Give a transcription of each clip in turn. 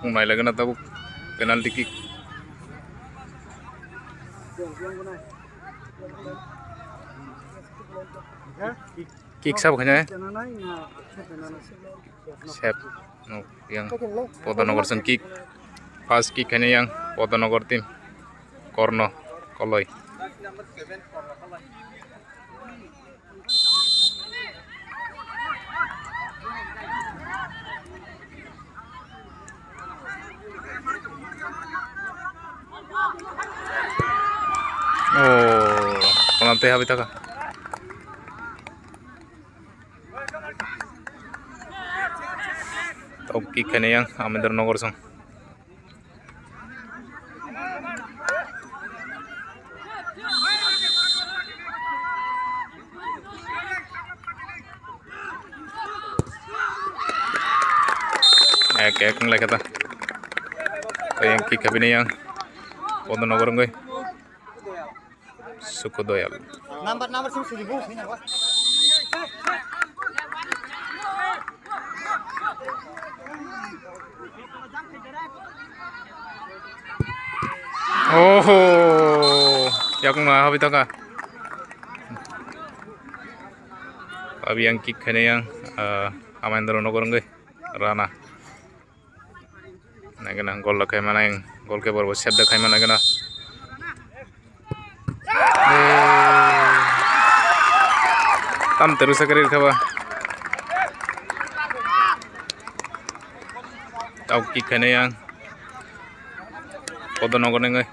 Unai lagi na tabuk penalti kick. Kick sab kanya sab yang Podonogor sen kick first kick kanya yang Podonogor tim Korno Koloi. Oh, penalti habis tak? Top kick kene yang Amendernogor song. Ek ngelak kata. Yang kick habis yang Podonogor ngai. Sukodoyal. Number sing seribu ini apa? Oh, yang mana habis tak? Abi yang kick kene yang Amendernogor ngai Rana. Nagana gol lakai mana yang gol keeper bos siap dekai mana nagana. Tam terus sekerir kaba. Tau kick kene yang Podonogor ngai.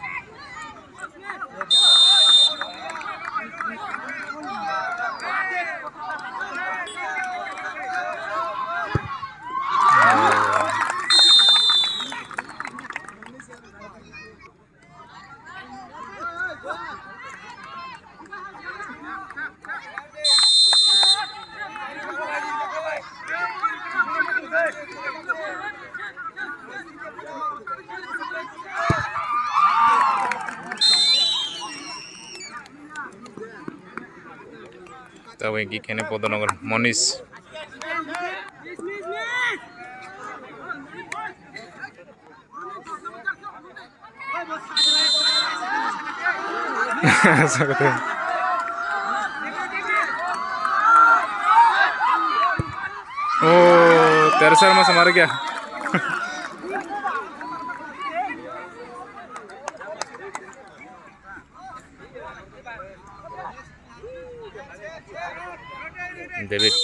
Tahu yang kick kene Podonogor Monis. Oh, terser mas mar gaya. David.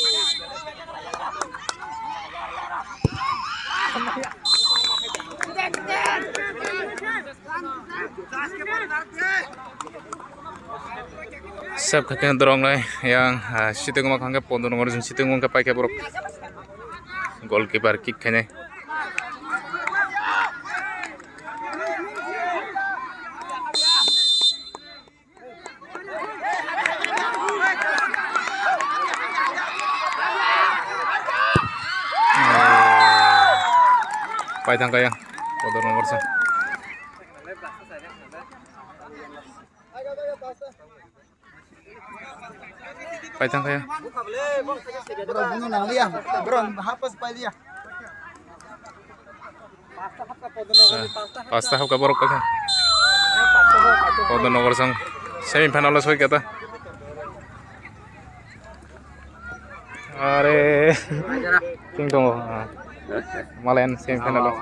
Sab kakek dorong lah yang situ ngomong kakek Podonogor jen situ ngomong kepai keborok goalkeeper kick kene. Pai tangka yang Podonogor sen. Pai tangka ya. Bro, nang liya. Bro, hapas pa liya. Pasta hau kaborok kakek. Podonogor sen semi final loss hoy kata. Are ting tunggu. Malayan semi final loss.